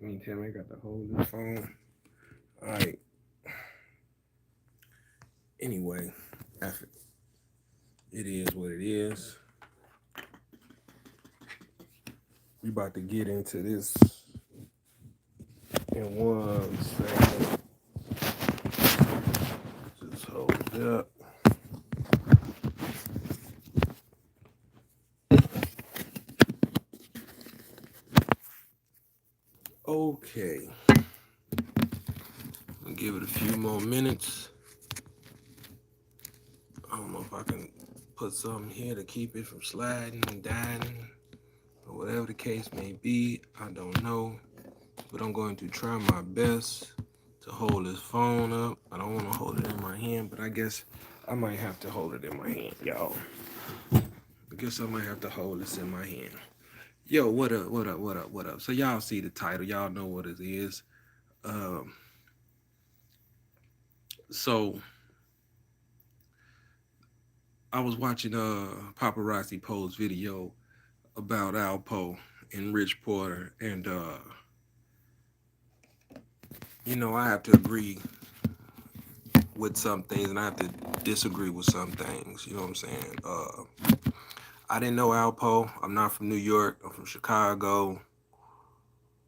Meantime, I got to hold this phone. All right. Anyway, after it is what it is. We about to get into this in 1 second. Just hold it up. Okay. I'll give it a few more minutes. I don't know if I can put something here to keep it from sliding and dying or whatever the case may be. I don't know. But I'm going to try my best to hold this phone up. I don't want to hold it in my hand, but I guess I might have to hold it in my hand, y'all. I guess I might have to hold this in my hand. Yo, what up, what up, what up, what up? So y'all see the title. Y'all know what it is. Um, so I was watching Popperazi Poe's video about Alpo and Rich Porter, and I have to agree with some things and I have to disagree with some things. You know what I'm saying? I didn't know Alpo. I'm not from New York. I'm from Chicago.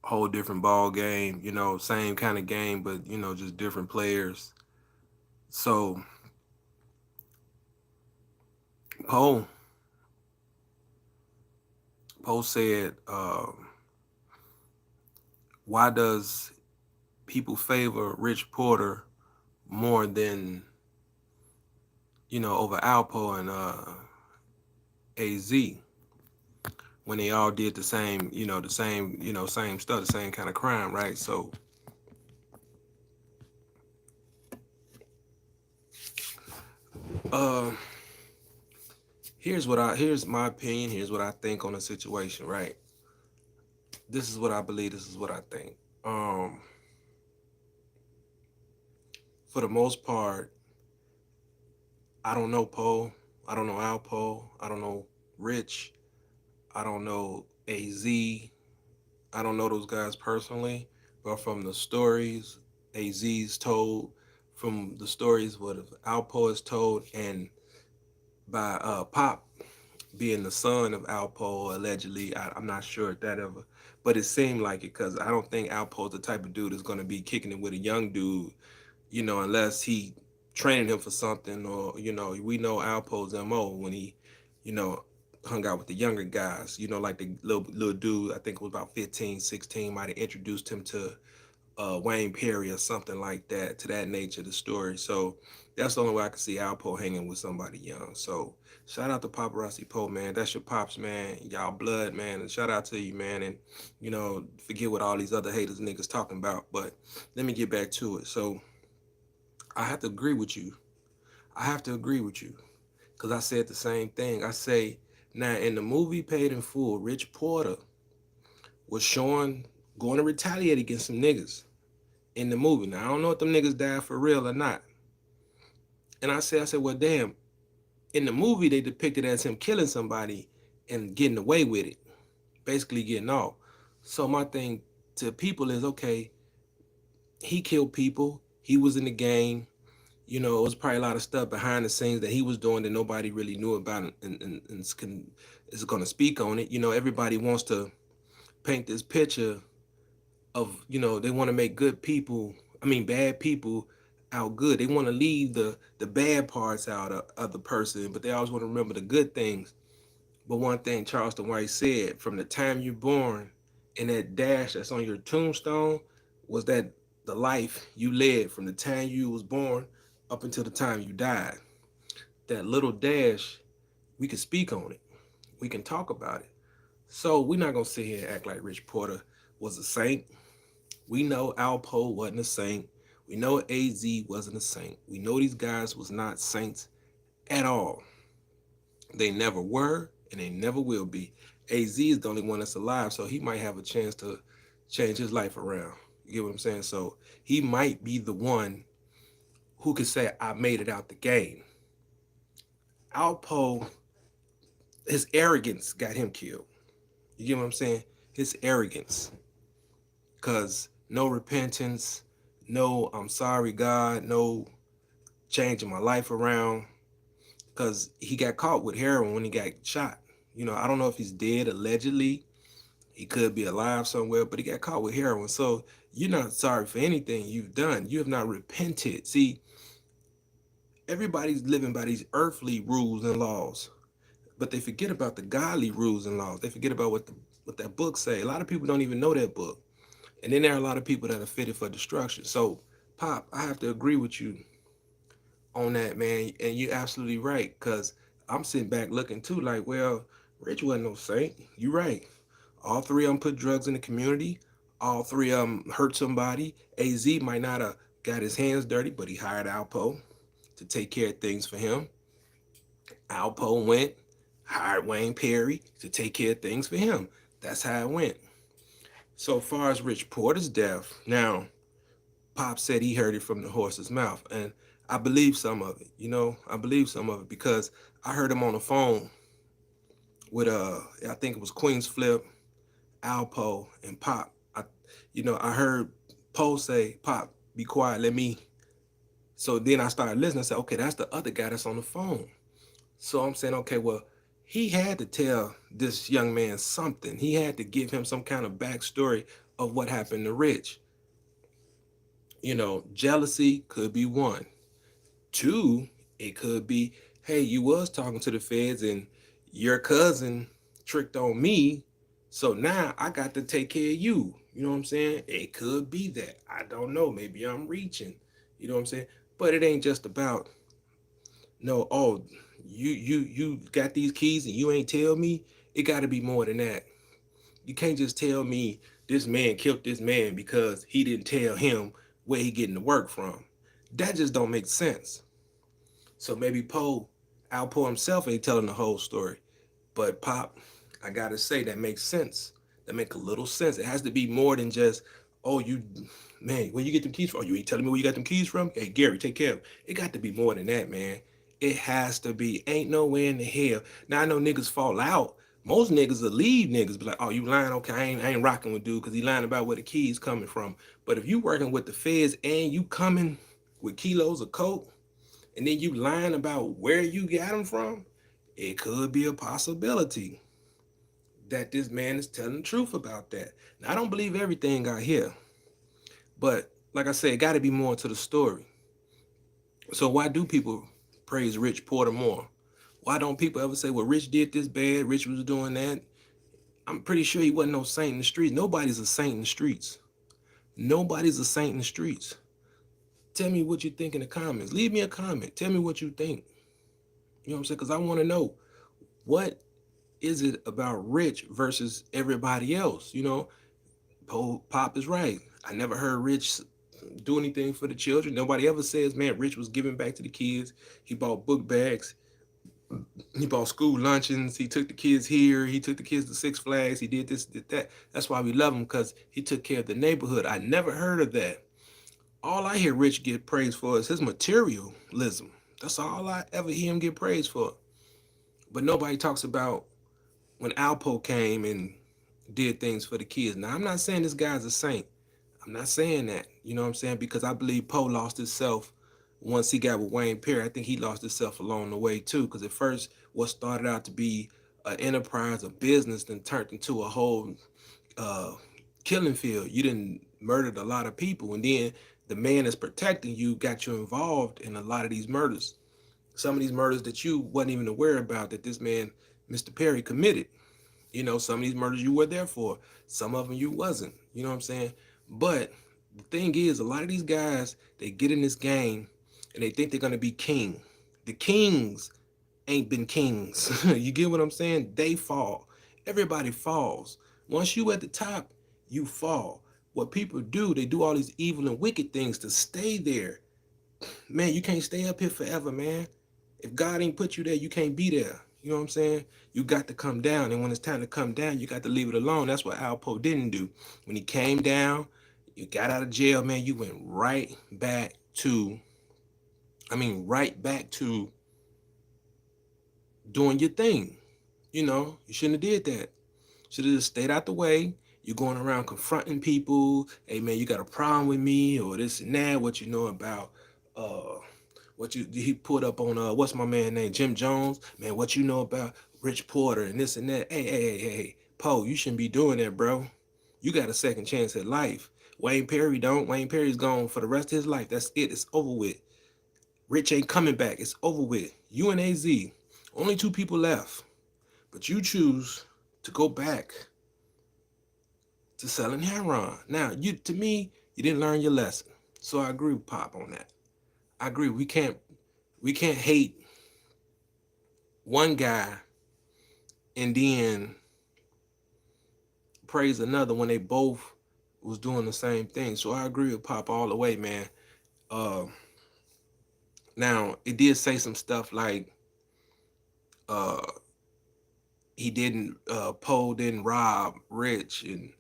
Whole different ball game. Same kind of game, but just different players. So Poe said, why does people favor Rich Porter more than over Alpo and AZ when they all did the same, same stuff, the same kind of crime, right? So uh here's my opinion, here's what I think on the situation, right? This is what I believe, this is what I think. For the most part, I don't know Poe, I don't know Alpo, I don't know Rich, I don't know AZ, I don't know those guys personally, but from the stories AZ's told, from the stories what Alpo is told, and by Pop being the son of Alpo, allegedly. I'm not sure if that ever, but it seemed like it because I don't think Alpo's the type of dude that's going to be kicking it with a young dude, unless he training him for something, or we know Alpo's MO when he, you know, hung out with the younger guys, like the little dude. I think it was about 15, 16, might have introduced him to Wayne Perry or something like that, to that nature of the story. So that's the only way I can see Alpo hanging with somebody young. So shout out to Paparazzi Poe, man. That's your pops, man. Y'all blood, man. And shout out to you, man. And forget what all these other haters niggas talking about. But let me get back to it. So I have to agree with you. I have to agree with you. Because I said the same thing. I say, now in the movie Paid in Full, Rich Porter was showing going to retaliate against some niggas in the movie. Now I don't know if them niggas died for real or not. And I said, well, damn. In the movie, they depicted as him killing somebody and getting away with it, basically getting off. So my thing to people is, okay, he killed people. He was in the game. It was probably a lot of stuff behind the scenes that he was doing that nobody really knew about, and is going to speak on it. Everybody wants to paint this picture of, they want to make bad people out good. They want to leave the bad parts out of the person, but they always want to remember the good things. But one thing Charleston White said, from the time you're born and that dash that's on your tombstone was that the life you led from the time you was born up until the time you died. That little dash, we can speak on it. We can talk about it. So we're not going to sit here and act like Rich Porter was a saint. We know Alpo wasn't a saint. We know AZ wasn't a saint. We know these guys was not saints at all. They never were, and they never will be. AZ is the only one that's alive, so he might have a chance to change his life around. You get what I'm saying? So he might be the one who could say, I made it out the game. Alpo, his arrogance got him killed. You get what I'm saying? His arrogance. Cause no repentance, no I'm sorry God, no changing my life around. Cause he got caught with heroin when he got shot. I don't know if he's dead allegedly. He could be alive somewhere, but he got caught with heroin. So you're not sorry for anything you've done. You have not repented. See, everybody's living by these earthly rules and laws, but they forget about the godly rules and laws. They forget about what that book say. A lot of people don't even know that book. And then there are a lot of people that are fitted for destruction. So, Pop, I have to agree with you on that, man. And you're absolutely right, because I'm sitting back looking too, like, well, Rich wasn't no saint. You're right. All three of them put drugs in the community. All three of them hurt somebody. AZ might not have got his hands dirty, but he hired Alpo to take care of things for him. Alpo went, hired Wayne Perry to take care of things for him. That's how it went. So far as Rich Porter's death, now Pop said he heard it from the horse's mouth, and I believe some of it. I believe some of it because I heard him on the phone with I think it was Queen's Flip, Alpo, and Pop. I heard Poe say, "Pop, be quiet, let me." So then I started listening. I said, "Okay, that's the other guy that's on the phone." So I'm saying, okay, well, he had to tell this young man something. He had to give him some kind of backstory of what happened to Rich. Jealousy could be one. Two, it could be, hey, you was talking to the feds and your cousin tricked on me, so now I got to take care of you. You know what I'm saying? It could be that. I don't know. Maybe I'm reaching. You know what I'm saying? But it ain't just about no, oh, you got these keys and you ain't tell me. It got to be more than that. You can't just tell me this man killed this man because he didn't tell him where he getting the work from. That just don't make sense. So maybe Alpo himself ain't telling the whole story. But Pop, I gotta say that makes sense. That make a little sense. It has to be more than just, oh, man, where you get them keys from? Oh, you ain't telling me where you got them keys from? Hey, Gary, take care of them. It got to be more than that, man. It has to be. Ain't no way in the hell. Now I know niggas fall out. Most niggas will leave niggas, be like, oh, you lying? Okay, I ain't rocking with dude because he lying about where the keys coming from. But if you working with the feds and you coming with kilos of coke, and then you lying about where you got them from, it could be a possibility that this man is telling the truth about that. Now, I don't believe everything I hear, but like I said, it got to be more to the story. So why do people praise Rich Porter more? Why don't people ever say, well, Rich did this bad, Rich was doing that? I'm pretty sure he wasn't no saint in the streets. Nobody's a saint in the streets. Nobody's a saint in the streets. Tell me what you think in the comments. Leave me a comment. Tell me what you think. You know what I'm saying? Because I want to know, what is it about Rich versus everybody else? Pop is right. I never heard Rich do anything for the children. Nobody ever says, man, Rich was giving back to the kids. He bought book bags. He bought school luncheons. He took the kids here. He took the kids to Six Flags. He did this, did that. That's why we love him, because he took care of the neighborhood. I never heard of that. All I hear Rich get praised for is his materialism. That's all I ever hear him get praised for. But nobody talks about when Alpo came and did things for the kids. Now, I'm not saying this guy's a saint. I'm not saying that. You know what I'm saying? Because I believe Poe lost himself once he got with Wayne Perry. I think he lost himself along the way too. Because at first, what started out to be an enterprise, a business, then turned into a whole uh, killing field. You didn't murdered a lot of people, and then the man that's protecting you got you involved in a lot of these murders. Some of these murders that you wasn't even aware about that this man, Mr. Perry, committed. Some of these murders you were there for. Some of them you wasn't. You know what I'm saying? But the thing is, a lot of these guys, they get in this game and they think they're gonna be king. The kings ain't been kings. You get what I'm saying? They fall. Everybody falls. Once you at the top, you fall. What people do, they do all these evil and wicked things to stay there. Man, you can't stay up here forever, man. If God ain't put you there, you can't be there. You know what I'm saying? You got to come down. And when it's time to come down, you got to leave it alone. That's what Alpo didn't do. When he came down, you got out of jail, man, you went right back to doing your thing. You shouldn't have did that. Should have just stayed out the way. You're going around confronting people. Hey man, you got a problem with me or this and that. What you know about uh what you he put up on what's my man name? Jim Jones. Man, what you know about Rich Porter and this and that. Hey, Poe, you shouldn't be doing that, bro. You got a second chance at life. Wayne Perry don't. Wayne Perry's gone for the rest of his life. That's it. It's over with. Rich ain't coming back. It's over with. You and AZ, only two people left. But you choose to go back to selling heroin. Now, to me, you didn't learn your lesson. So I agree with Pop on that. I agree. We can't hate one guy and then praise another when they both was doing the same thing. So I agree with Pop all the way, man. Uh, Now it did say some stuff like uh, he didn't Poe didn't rob Rich, and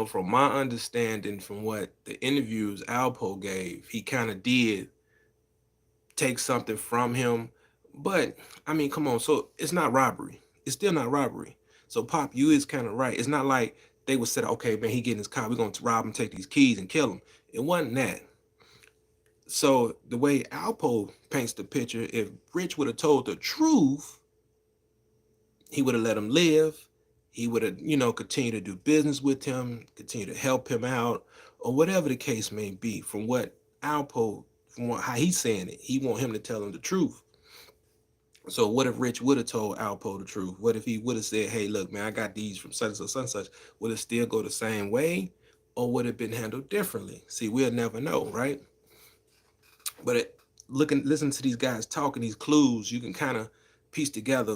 from my understanding from what the interviews Alpo gave, he kind of did take something from him. But I mean, come on, so it's not robbery. It's still not robbery. So Pop, you is kind of right. It's not like they would say, okay, man, he getting his car, we're gonna rob him, take these keys and kill him. It wasn't that. So the way Alpo paints the picture, if Rich would have told the truth, he would have let him live. He would have, continued to do business with him, continue to help him out, or whatever the case may be. From what Alpo, how he's saying it, he want him to tell him the truth. So what if Rich would have told Alpo the truth? What if he would have said, "Hey, look, man, I got these from such and such, such." Would it still go the same way, or would it have been handled differently? See, we'll never know, right? But listen to these guys talking, these clues, you can kind of piece together,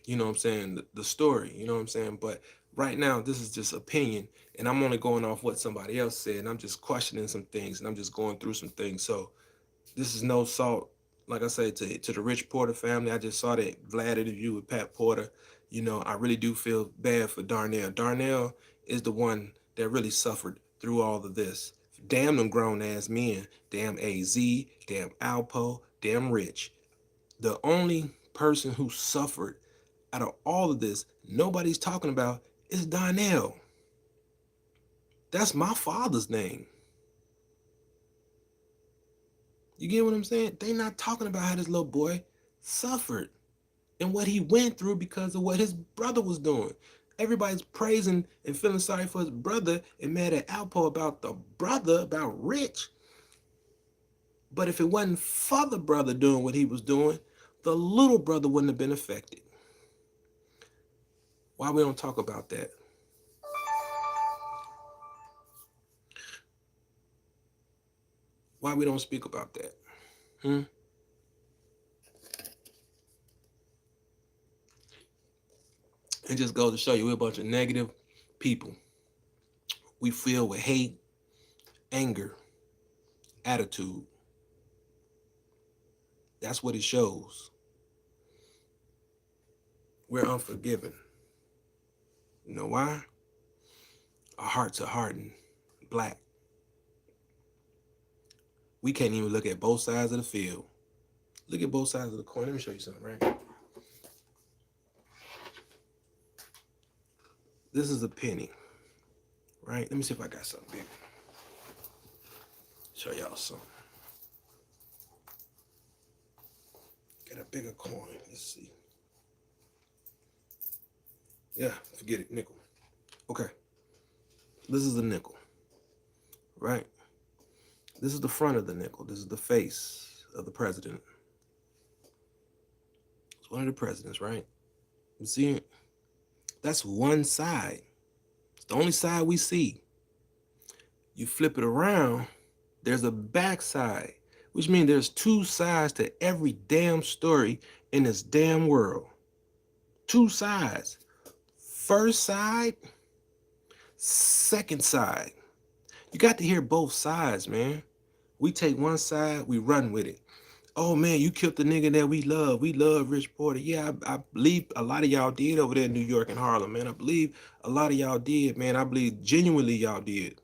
what I'm saying, the story, you know what I'm saying? But right now, this is just opinion, and I'm only going off what somebody else said, and I'm just questioning some things, and I'm just going through some things. So this is no salt, like I say, to the Rich Porter family. I just saw that Vlad interview with Pat Porter. I really do feel bad for Darnell. Darnell is the one that really suffered through all of this. Damn them grown ass men. Damn AZ, damn Alpo, damn Rich. The only person who suffered out of all of this, nobody's talking about, is Darnell. That's my father's name. You get what I'm saying? They not talking about how this little boy suffered and what he went through because of what his brother was doing. Everybody's praising and feeling sorry for his brother and mad at Alpo about the brother, about Rich. But if it wasn't for the brother doing what he was doing, the little brother wouldn't have been affected. Why we don't talk about that? Why we don't speak about that? Hmm? It just goes to show you we're a bunch of negative people. We filled with hate, anger, attitude. That's what it shows. We're unforgiving. You know why? Our hearts are hardened, black. We can't even look at both sides of the field. Look at both sides of the coin. Let me show you something, right? This is a penny, right? Let me see if I got something big. Show y'all something. Get a bigger coin. Let's see. Yeah, forget it. Nickel. Okay. This is the nickel, right? This is the front of the nickel. This is the face of the president. It's one of the presidents, right? You see it? That's one side. It's the only side we see. You flip it around, there's a back side, which means there's two sides to every damn story in this damn world. Two sides. First side, second side. You got to hear both sides, man. We take one side, we run with it. Oh man, you killed the nigga that we love. We love Rich Porter. Yeah, I believe a lot of y'all did over there in New York and Harlem, man. I believe a lot of y'all did, man. I believe genuinely y'all did.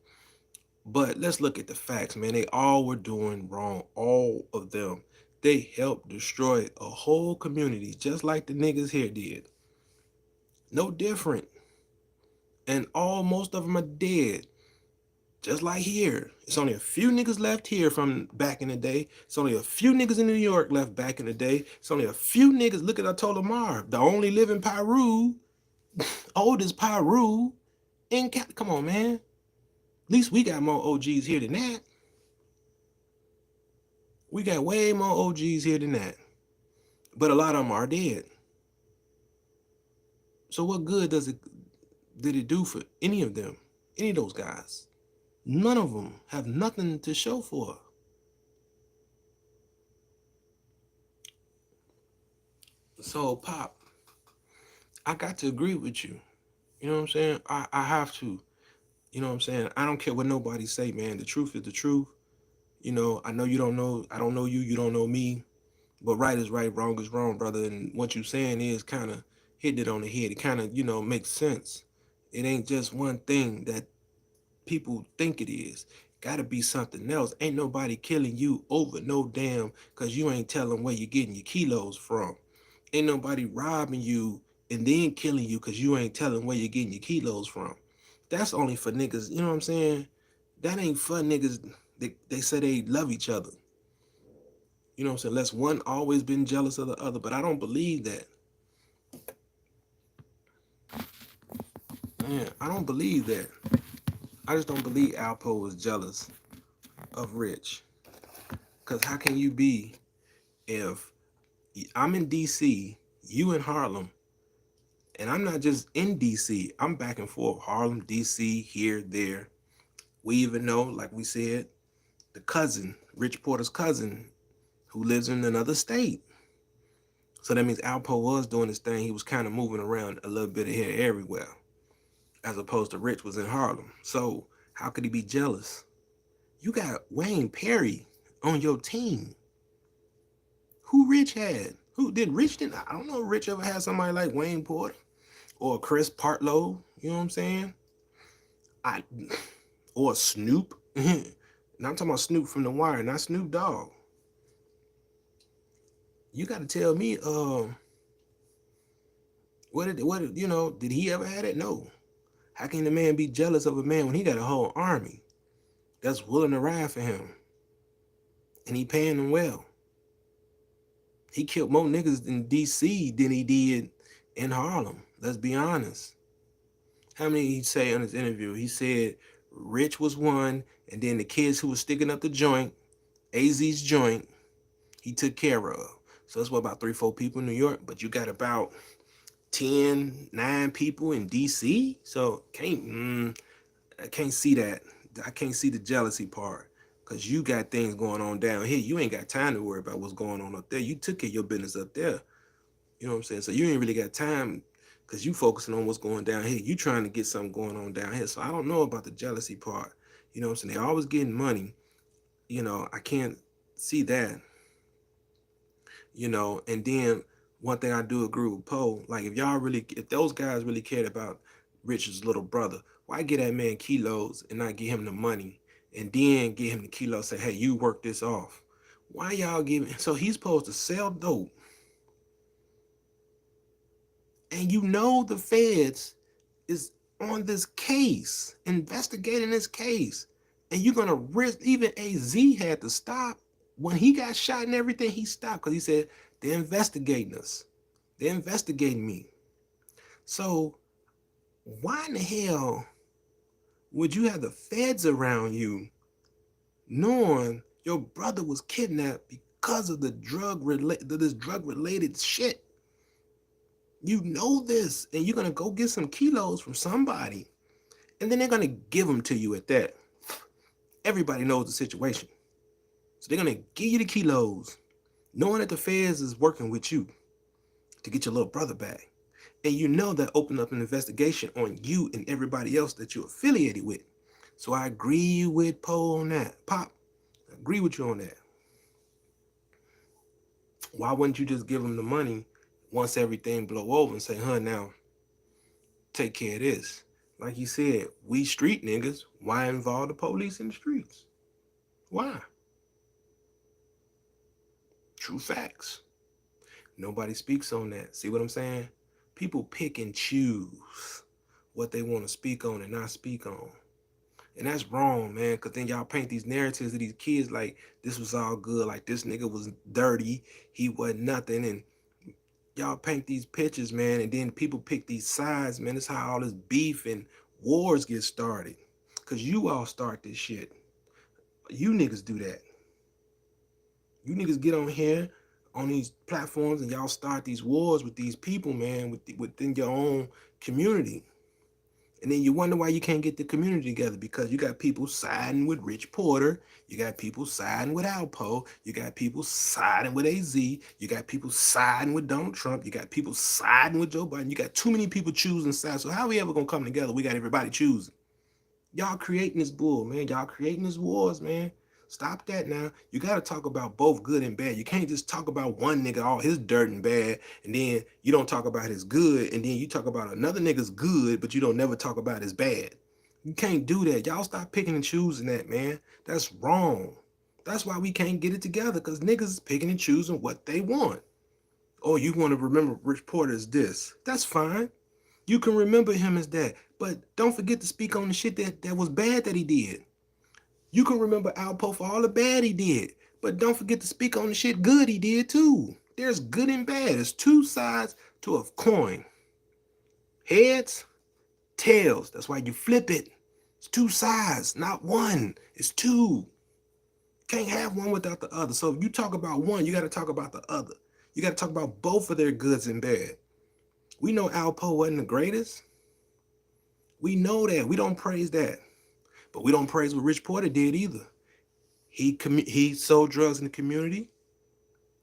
But let's look at the facts, man. They all were doing wrong. All of them. They helped destroy a whole community, just like the niggas here did. No different. and most of them are dead. Just like here. It's only a few niggas left here from back in the day. It's only a few niggas in New York left back in the day. It's only a few niggas. Look at Atolamar, the only living Pyru, oldest Pyru in come on, man. At least we got more OGs here than that. We got way more OGs here than that. But a lot of them are dead. So what good did it do for any of them? Any of those guys? None of them have nothing to show for. So Pop, I got to agree with you. You know what I'm saying? I have to. You know what I'm saying? I don't care what nobody say, man. The truth is the truth. You know, I know you don't know. I don't know you. You don't know me. But right is right, wrong is wrong, brother. And what you're saying is kind of hitting it on the head. It kind of, makes sense. It ain't just one thing that people think it is. Got to be something else. Ain't nobody killing you over no damn because you ain't telling where you're getting your kilos from. Ain't nobody robbing you and then killing you because you ain't telling where you're getting your kilos from. That's only for niggas, you know what I'm saying? That ain't for niggas. They say they love each other. You know what I'm saying? Unless one always been jealous of the other, but I don't believe that. Man, I don't believe that. I just don't believe Alpo was jealous of Rich. Because how can you be if I'm in DC, you in Harlem, and I'm not just in DC, I'm back and forth, Harlem, DC, here, there. We even know, like we said, the cousin, Rich Porter's cousin, who lives in another state. So that means Alpo was doing his thing. He was kind of moving around a little bit of here everywhere, as opposed to Rich was in Harlem. So how could he be jealous? You got Wayne Perry on your team. Who Rich had? Who did Rich? I don't know if Rich ever had somebody like Wayne Porter or Chris Partlow. You know what I'm saying? I or Snoop. Now I'm talking about Snoop from The Wire, not Snoop Dogg. You got to tell me, did he ever had it? No. How can the man be jealous of a man when he got a whole army that's willing to ride for him and he paying them well? He killed more niggas in DC than he did in Harlem. Let's be honest. How many he say in his interview? He said Rich was one, and then the kids who was sticking up the joint, AZ's joint, he took care of. So that's what, about 3-4 people in New York, but you got about 9 people in DC. So I can't see that. I can't see the jealousy part. Cause you got things going on down here. You ain't got time to worry about what's going on up there. You took care of your business up there. You know what I'm saying? So you ain't really got time because you focusing on what's going down here. You trying to get something going on down here. So I don't know about the jealousy part. You know what I'm saying? They always getting money. I can't see that. And then one thing I do agree with Poe, like if those guys really cared about Richard's little brother, why get that man kilos and not get him the money and then get him the kilos, say, hey, you work this off? Why y'all giving, so he's supposed to sell dope, and the feds is on this case, investigating this case, and you're gonna risk, even AZ had to stop when he got shot and everything, he stopped because he said, they're investigating us. They're investigating me. So why in the hell would you have the feds around you knowing your brother was kidnapped because of this drug related shit? You know this, and you're gonna go get some kilos from somebody, and then they're gonna give them to you at that. Everybody knows the situation. So they're gonna give you the kilos, knowing that the feds is working with you to get your little brother back. And that opened up an investigation on you and everybody else that you're affiliated with. So I agree with Poe on that. Pop, I agree with you on that. Why wouldn't you just give them the money once everything blow over and say, now take care of this? Like you said, we street niggas, why involve the police in the streets? Why? True facts. Nobody speaks on that. See what I'm saying? People pick and choose what they want to speak on and not speak on. And that's wrong, man, because then y'all paint these narratives of these kids like this was all good, like this nigga was dirty, he wasn't nothing, and y'all paint these pictures, man, and then people pick these sides, man. That's how all this beef and wars get started. Because you all start this shit. You niggas do that. You niggas get on here on these platforms and y'all start these wars with these people, man, within your own community. And then you wonder why you can't get the community together because you got people siding with Rich Porter. You got people siding with Alpo. You got people siding with AZ. You got people siding with Donald Trump. You got people siding with Joe Biden. You got too many people choosing sides. So how we ever gonna come together? We got everybody choosing. Y'all creating this bull, man. Y'all creating this wars, man. Stop that now. You got to talk about both good and bad. You can't just talk about one nigga, all his dirt and bad, and then you don't talk about his good, and then you talk about another nigga's good, but you don't never talk about his bad. You can't do that. Y'all stop picking and choosing that, man. That's wrong. That's why we can't get it together, because niggas is picking and choosing what they want. Oh, you want to remember Rich Porter as this. That's fine. You can remember him as that. But don't forget to speak on the shit that was bad that he did. You can remember Alpo for all the bad he did. But don't forget to speak on the shit good he did too. There's good and bad. There's two sides to a coin. Heads, tails. That's why you flip it. It's two sides, not one. It's two. Can't have one without the other. So if you talk about one, you got to talk about the other. You got to talk about both of their goods and bad. We know Alpo wasn't the greatest. We know that. We don't praise that. But we don't praise what Rich Porter did either. He sold drugs in the community.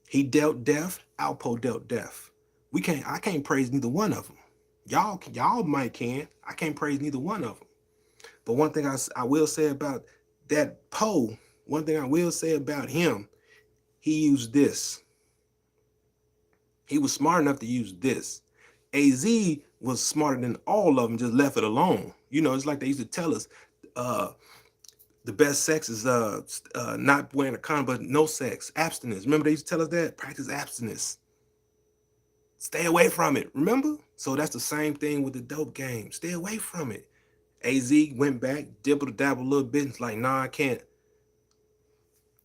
He dealt death. Alpo dealt death. I can't praise neither one of them. Y'all might can. I can't praise neither one of them. But one thing I will say about that Poe, one thing I will say about him, he used this. He was smart enough to use this. AZ was smarter than all of them, just left it alone. You know, it's like they used to tell us, the best sex is not wearing a condom, but no sex, abstinence. Remember they used to tell us that? Practice abstinence. Stay away from it, remember? So that's the same thing with the dope game. Stay away from it. AZ went back, dibble-dabble a little bit. It's like, nah, I can't.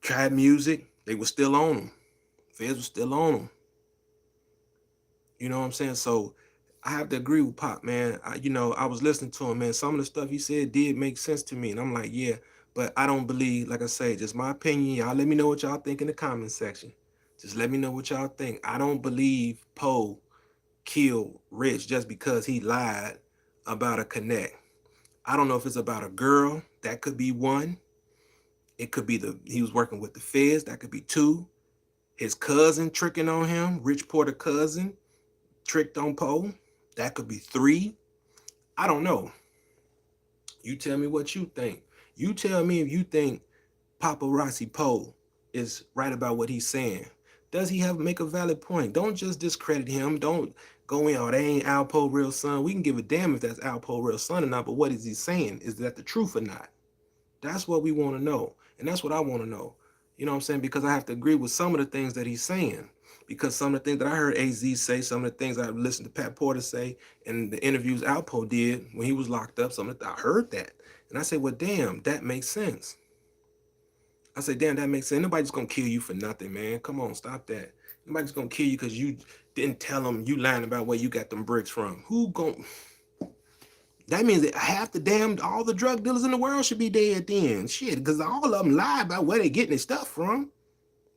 Tried music. They were still on them. Feds were still on them. You know what I'm saying? So I have to agree with Pop, man. I was listening to him, man. Some of the stuff he said did make sense to me. And I'm like, yeah, but I don't believe, like I say, just my opinion. Y'all let me know what y'all think in the comment section. Just let me know what y'all think. I don't believe Poe killed Rich just because he lied about a connect. I don't know if it's about a girl. That could be one. It could be he was working with the feds. That could be two. His cousin tricking on him, Rich Porter cousin, tricked on Poe. That could be three. I don't know. You tell me what you think. You tell me if you think Popperazi Poe is right about what he's saying. Does he make a valid point? Don't just discredit him. Don't go in, oh, they ain't Alpo real son. We can give a damn if that's Alpo real son or not, but what is he saying? Is that the truth or not? That's what we want to know. And that's what I want to know. You know what I'm saying? Because I have to agree with some of the things that he's saying. Because some of the things that I heard AZ say, some of the things I listened to Pat Porter say, and the interviews Alpo did when he was locked up, I heard that. And I said, well, damn, that makes sense. I said, damn, that makes sense. Nobody's going to kill you for nothing, man. Come on, stop that. Nobody's going to kill you because you didn't tell them you lying about where you got them bricks from. Who going That means that all the drug dealers in the world should be dead then. Shit, because all of them lie about where they getting their stuff from.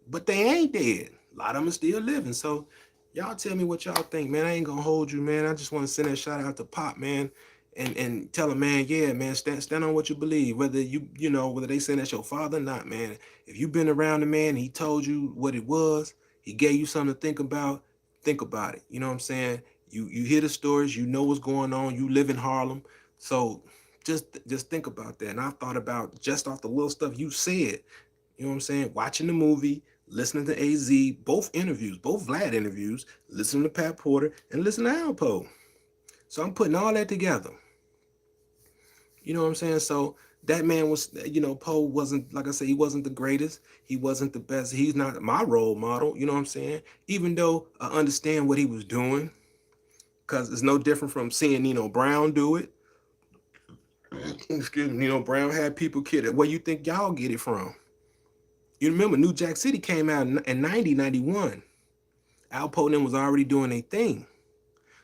But they ain't dead. A lot of them are still living. So y'all tell me what y'all think, man. I ain't gonna hold you, man. I just want to send that shout out to Pop, man, and tell him, man, yeah, man, stand on what you believe. Whether whether they saying that's your father or not, man. If you've been around the man, he told you what it was, he gave you something to think about it. You know what I'm saying? You hear the stories, you know what's going on, you live in Harlem. So just think about that. And I thought about just off the little stuff you said, you know what I'm saying? Watching the movie, listening to AZ, both interviews, both Vlad interviews, listening to Pat Porter, and listening to Alpo. So I'm putting all that together. You know what I'm saying? So that man was, Poe wasn't, like I said, he wasn't the greatest. He wasn't the best. He's not my role model. You know what I'm saying? Even though I understand what he was doing, because it's no different from seeing Nino Brown do it, excuse me, Nino Brown had people killed. Where you think y'all get it from? You remember New Jack City came out in 90, 91. Alpo and them was already doing their thing.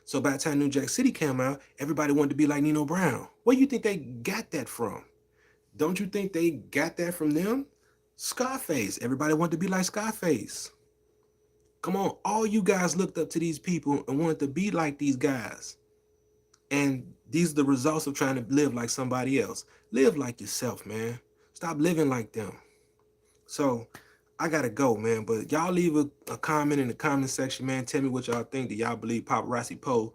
So by the time New Jack City came out, everybody wanted to be like Nino Brown. Where do you think they got that from? Don't you think they got that from them? Scarface. Everybody wanted to be like Scarface. Come on, all you guys looked up to these people and wanted to be like these guys. And these are the results of trying to live like somebody else. Live like yourself, man. Stop living like them. So I gotta go, man. But y'all leave a comment in the comment section, man. Tell me what y'all think. Do y'all believe Popperazi Poe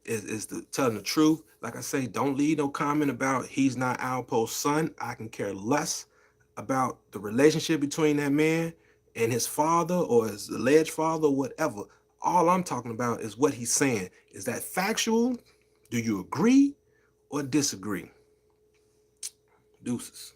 is telling the truth? Like I say, don't leave no comment about he's not Alpo's son. I can care less about the relationship between that man and his father or his alleged father, or whatever. All I'm talking about is what he's saying. Is that factual? Do you agree or disagree? Deuces.